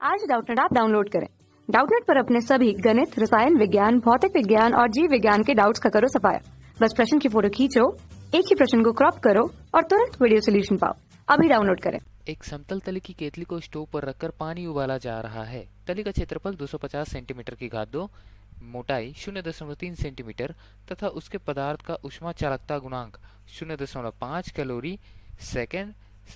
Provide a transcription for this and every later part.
आज Doubtnut app download करें। Doubtnut पर अपने सभी गणित, रसायन विज्ञान, भौतिक विज्ञान और जीव विज्ञान के डाउट्स का करो सफाया। बस प्रश्न की फोटो खींचो, एक ही प्रश्न को क्रॉप करो और तुरंत वीडियो सोल्यूशन पाओ। अभी डाउनलोड करें। एक समतल तली की केतली को स्टोव पर रखकर पानी उबाला जा रहा है। तली का क्षेत्रफल 250 सेंटीमीटर की घात 2, मोटाई 0.3 सेंटीमीटर तथा उसके पदार्थ का ऊष्मा चालकता गुणांक 0.5 calorie second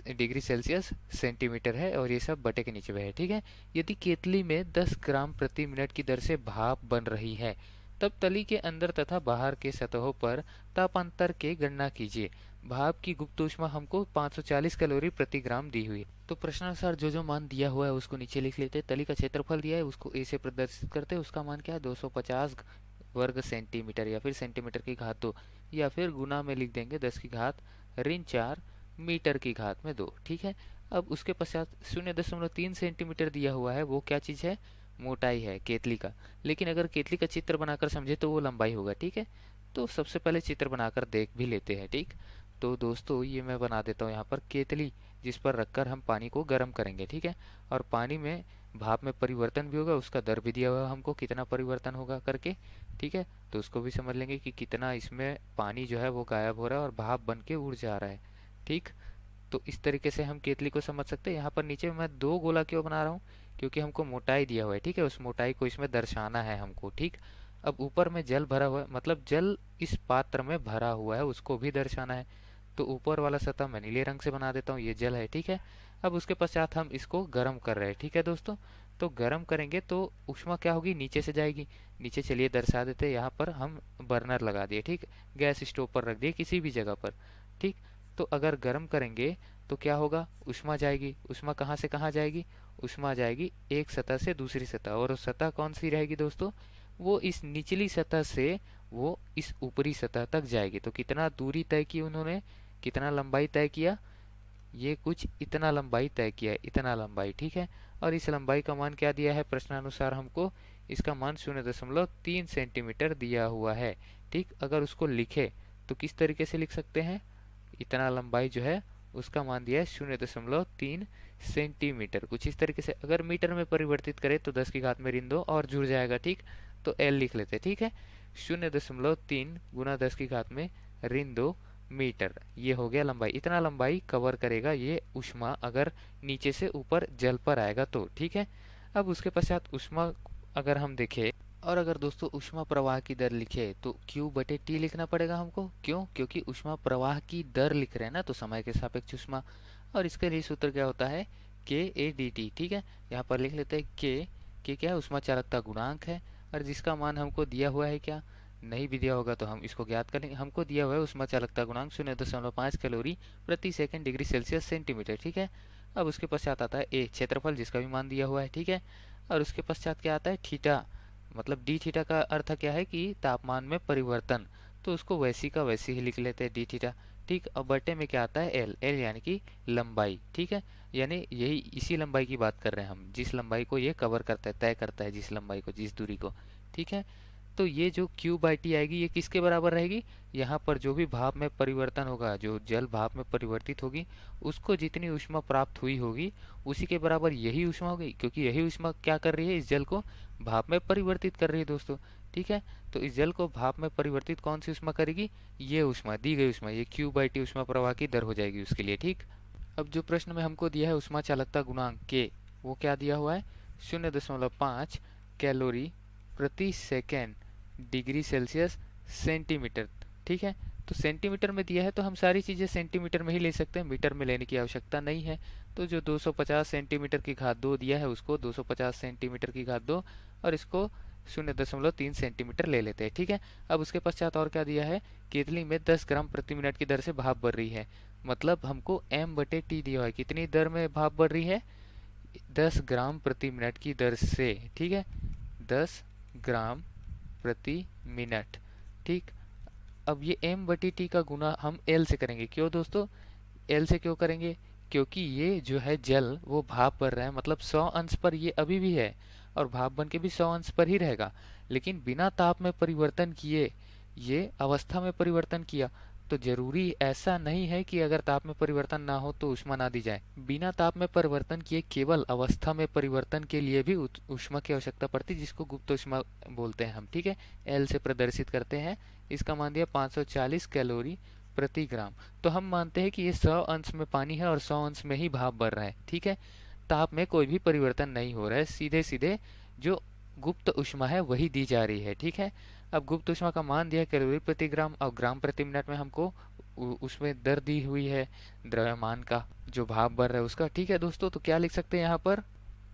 degree Celsius centimetre है और ये सब बटे के नीचे है। ठीक है। यदि केतली में 10 ग्राम प्रति मिनट की दर से भाप बन रही है, तब तली के अंदर तथा बाहर के सतहों पर तापांतर की गणना कीजिए। भाप की गुप्त ऊष्मा हमको 540 कैलोरी प्रति ग्राम दी हुई है। तो प्रश्नानुसार जो जो मान दिया हुआ है उसको नीचे लिख लेते हैं। तली का क्षेत्रफल दिया है, उसको ए से प्रदर्शित करते हैं। उसका मान क्या है? 250 वर्ग सेंटीमीटर या फिर सेंटीमीटर की घात 2 या फिर गुना में लिख देंगे 10 की घात ऋण 4 मीटर की घात में 2। ठीक है। अब उसके पश्चात 0.3 सेंटीमीटर दिया हुआ है। वो क्या चीज़ है? मोटाई है केतली का। लेकिन अगर केतली का चित्र बनाकर समझे तो वो लंबाई होगा। ठीक है। तो सबसे पहले चित्र बनाकर देख भी लेते हैं। ठीक। तो दोस्तों ये मैं बना देता हूँ यहाँ पर केतली, जिस पर रखकर हम पानी को गर्म करेंगे। ठीक है। और पानी में भाप में परिवर्तन भी होगा, उसका दर भी दिया हुआ है हमको कितना परिवर्तन होगा करके। ठीक है। तो उसको भी समझ लेंगे कि कितना इसमें पानी जो है वो गायब हो रहा है और भाप बन के उड़ जा रहा है। ठीक। तो इस तरीके से हम केतली को समझ सकते हैं। यहाँ पर नीचे मैं 2 गोला क्यों बना रहा हूँ? क्योंकि हमको मोटाई दिया हुआ है। ठीक है। उस मोटाई को इसमें दर्शाना है हमको। ठीक। अब ऊपर में जल भरा हुआ है, मतलब जल इस पात्र में भरा हुआ है, उसको भी दर्शाना है। तो ऊपर वाला सतह मैं नीले रंग से बना देता हूँ, ये जल है। ठीक है। अब उसके पश्चात हम इसको गर्म कर रहे हैं। ठीक है दोस्तों। तो गर्म करेंगे तो ऊष्मा क्या होगी? नीचे से जाएगी। नीचे चलिए दर्शा देते हैं। यहाँ पर हम बर्नर लगा दिए। ठीक। गैस स्टोव पर रख दिए किसी भी जगह पर। ठीक। तो अगर गर्म करेंगे तो क्या होगा? ऊष्मा जाएगी। ऊष्मा कहाँ से कहाँ जाएगी? ऊष्मा जाएगी एक सतह से दूसरी सतह। और सतह कौन सी रहेगी दोस्तों? वो इस निचली सतह से वो इस ऊपरी सतह तक जाएगी। तो कितना दूरी तय की उन्होंने? कितना लंबाई तय किया? ये कुछ इतना लंबाई तय किया है, इतना लंबाई। ठीक है। और इस लंबाई का मान क्या दिया है प्रश्नानुसार हमको? इसका मान 0.3 सेंटीमीटर दिया हुआ है। ठीक। अगर उसको लिखे तो किस तरीके से लिख सकते हैं? इतना लंबाई जो है उसका मान दिया है 0.3 सेंटीमीटर, कुछ इस तरीके से। अगर मीटर में परिवर्तित करें तो 10 की घात में ऋण 2 और जुड़ जाएगा। ठीक। तो एल लिख लेते हैं। ठीक है। 0.3 गुना 10 की घात में ऋण 2 मीटर, ये हो गया लंबाई। इतना लंबाई कवर करेगा ये ऊष्मा अगर नीचे से ऊपर जल पर आएगा तो। ठीक है। अब उसके पश्चात ऊष्मा अगर हम देखें, और अगर दोस्तों ऊष्मा प्रवाह की दर लिखे तो Q बटे T लिखना पड़ेगा हमको। क्यों? क्योंकि ऊष्मा प्रवाह की दर लिख रहे हैं ना, तो समय के सापेक्ष ऊष्मा। और इसके लिए सूत्र क्या होता है? KA/dt। ठीक है। यहाँ पर लिख लेते हैं K क्या है? ऊष्मा चालकता गुणांक है। और जिसका मान हमको दिया हुआ है, क्या नहीं भी दिया होगा तो हम इसको ज्ञात कर लेंगे। हमको दिया हुआ है ऊष्मा चालकता गुणांक 0.5 कैलोरी प्रति सेकंड डिग्री सेल्सियस सेंटीमीटर। ठीक है। अब उसके पश्चात आता है ए, क्षेत्रफल, जिसका भी मान दिया हुआ है। ठीक है। और उसके पश्चात क्या आता है? थीटा, मतलब डी थीटा का अर्थ क्या है कि तापमान में परिवर्तन। तो उसको वैसी का वैसी ही लिख लेते हैं डी थीटा। ठीक। अब बटे में क्या आता है? एल। एल यानी कि लंबाई। ठीक है। यानी यही इसी लंबाई की बात कर रहे हैं हम, जिस लंबाई को ये कवर करता है, तय करता है, जिस लंबाई को, जिस दूरी को। ठीक है। तो ये जो Q/T आएगी ये किसके बराबर रहेगी? यहाँ पर जो भी भाप में परिवर्तन होगा, जो जल भाप में परिवर्तित होगी, उसको जितनी ऊष्मा प्राप्त हुई होगी उसी के बराबर यही ऊष्मा होगी। क्योंकि यही ऊष्मा क्या कर रही है? इस जल को भाप में परिवर्तित कर रही है दोस्तों। ठीक है। तो इस जल को भाप में परिवर्तित कौन सी ऊष्मा करेगी? ये ऊष्मा, दी गई ऊष्मा, ये Q/T ऊष्मा प्रवाह की दर हो जाएगी उसके लिए। ठीक। अब जो प्रश्न में हमको दिया है ऊष्मा चालकता गुणांक के, वो क्या दिया हुआ है? 0.5 कैलोरी प्रति सेकेंड डिग्री सेल्सियस सेंटीमीटर। ठीक है। तो सेंटीमीटर में दिया है तो हम सारी चीज़ें सेंटीमीटर में ही ले सकते हैं, मीटर में लेने की आवश्यकता नहीं है। तो जो 250 सेंटीमीटर की घात 2 दिया है उसको 250 सेंटीमीटर की घात 2 और इसको 0.3 सेंटीमीटर ले लेते हैं। ठीक है। अब उसके पश्चात और क्या दिया है? केतली में 10 ग्राम प्रति मिनट की दर से भाप बढ़ रही है। मतलब हमको m/t दिया है। कितनी दर में भाप बढ़ रही है? 10 ग्राम प्रति मिनट की दर से। ठीक है। 10 ग्राम प्रति मिनट। ठीक। अब ये m/t का गुना हम L से करेंगे। क्यों दोस्तों L से क्यों करेंगे? क्योंकि ये जो है जल वो भाप बन रहा है, मतलब 100 अंश पर ये अभी भी है और भाप बन के भी 100 अंश पर ही रहेगा, लेकिन बिना ताप में परिवर्तन किए ये अवस्था में परिवर्तन किया। तो जरूरी ऐसा नहीं है कि अगर ताप में परिवर्तन ना हो तो ऊष्मा ना दी जाए। बिना ताप में परिवर्तन किए केवल अवस्था में परिवर्तन के लिए भी ऊष्मा की आवश्यकता पड़ती है, जिसको गुप्त ऊष्मा बोलते हैं हम। ठीक है, एल से प्रदर्शित करते हैं। इसका मान दिया 540 कैलोरी प्रति ग्राम। तो हम मानते हैं कि ये 100 अंश में पानी है और 100 अंश में ही भाप बढ़ रहा है। ठीक है, ताप में कोई भी परिवर्तन नहीं हो रहा है, सीधे सीधे जो गुप्त ऊष्मा है वही दी जा रही है। ठीक है, अब गुप्त ऊष्मा का मान दिया कैलोरी प्रति ग्राम और ग्राम प्रति मिनट में हमको उसमें दर दी हुई है द्रव्यमान का, जो भाप बढ़ रहा है उसका। ठीक है दोस्तों, तो क्या लिख सकते हैं यहाँ पर,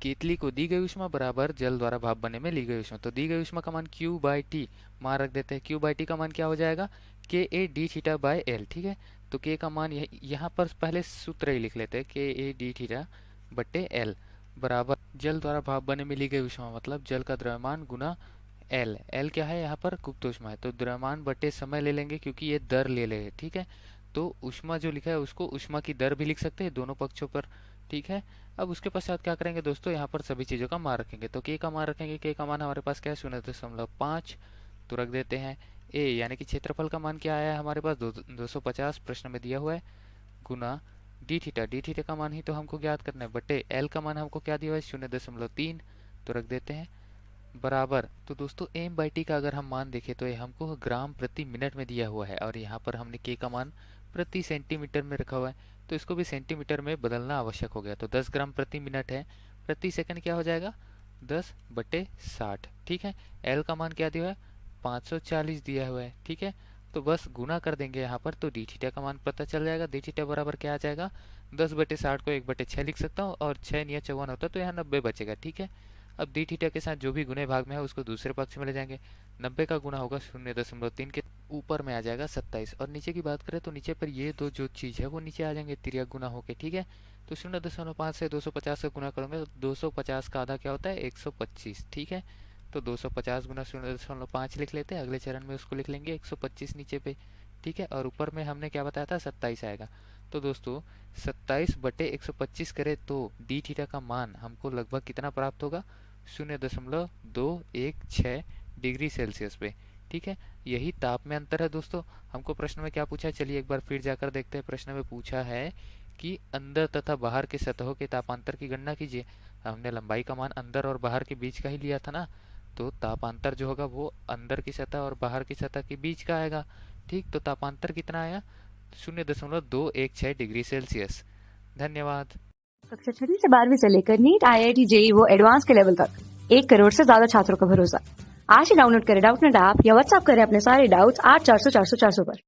केतली को दी गई ऊष्मा बराबर जल द्वारा भाप बनने में ली गई ऊष्मा। तो दी गई ऊष्मा का मान Q बाई टी मान रख देते हैं। Q बाई टी का मान क्या हो जाएगा, के A D theta by L. ठीक है, तो K का मान यहाँ पर पहले सूत्र ही लिख लेते हैं, के ए डी थीटा बट्टे एल बराबर जल द्वारा भाप बनने में ली गई ऊष्मा, मतलब जल का द्रव्यमान गुना एल। एल क्या है यहाँ पर, गुप्त ऊष्मा है, तो द्रव्यमान बटे समय ले लेंगे क्योंकि ये दर ले लेंगे। ठीक है, तो ऊष्मा जो लिखा है उसको ऊष्मा की दर भी लिख सकते हैं दोनों पक्षों पर। ठीक है, अब उसके पश्चात क्या करेंगे दोस्तों, यहाँ पर सभी चीज़ों का मान रखेंगे। तो के का मान रखेंगे, के का मान हमारे पास क्या है 0.5, तो रख देते हैं। ए यानी कि क्षेत्रफल का मान क्या आया है हमारे पास 250 प्रश्न में दिया हुआ है, गुना डी थीटा का मान ही तो हमको ज्ञात करना है, बटे एल का मान हमको क्या दिया हुआ है 0.3, तो रख देते हैं बराबर। तो दोस्तों एम बाई टी का अगर हम मान देखें तो ये हमको ग्राम प्रति मिनट में दिया हुआ है और यहाँ पर हमने के का मान प्रति सेंटीमीटर में रखा हुआ है, तो इसको भी सेंटीमीटर में बदलना आवश्यक हो गया। तो 10 ग्राम प्रति मिनट है, प्रति सेकंड क्या हो जाएगा 10/60। ठीक है, एल का मान क्या दिया हुआ है 540 दिया हुआ है। ठीक है, तो बस गुना कर देंगे यहाँ पर, तो डी थीटा का मान पता चल जाएगा। डी थीटा बराबर क्या आ जाएगा, 10/60 को 1/6 लिख सकता हूँ और 6 × 54 होता है, तो यहाँ 90 बचेगा। ठीक है, अब डी थीटा के साथ जो भी गुणे भाग में है उसको दूसरे पक्ष में ले जाएंगे। 90 का गुना होगा 0.3 के ऊपर में आ जाएगा 27, और नीचे की बात करें तो नीचे पर ये दो जो चीज़ है वो नीचे आ जाएंगे तिर्यक गुना होके। ठीक है, तो 0.5 से 250 का गुना करोगे तो 250 का आधा क्या होता है 125। ठीक है, तो 250 गुना 0.5 लिख लेते हैं, अगले चरण में उसको लिख लेंगे 125 नीचे पे। ठीक है, और ऊपर में हमने क्या बताया था 27 आएगा। तो दोस्तों 27/125 करें तो डी थीटा का मान हमको लगभग कितना प्राप्त होगा 0.216 डिग्री सेल्सियस पे। ठीक है, यही ताप में अंतर है दोस्तों। हमको प्रश्न में क्या पूछा है, चलिए एक बार फिर जाकर देखते हैं। प्रश्न में पूछा है कि अंदर तथा बाहर के सतहों के तापांतर की गणना कीजिए। हमने लंबाई का मान अंदर और बाहर के बीच का ही लिया था ना, तो तापांतर जो होगा वो अंदर की सतह और बाहर की सतह के बीच का आएगा। ठीक, तो तापांतर कितना आया 0.216 डिग्री सेल्सियस। धन्यवाद। कक्षा 6 से 12वीं से लेकर नीट, IIT, JEE वो एडवांस के लेवल तक 1 करोड़ से ज्यादा छात्रों का भरोसा। आज ही डाउनलोड करें डाउटनेट ऐप या व्हाट्सएप करें अपने सारे डाउट्स 8400 400 400 पर।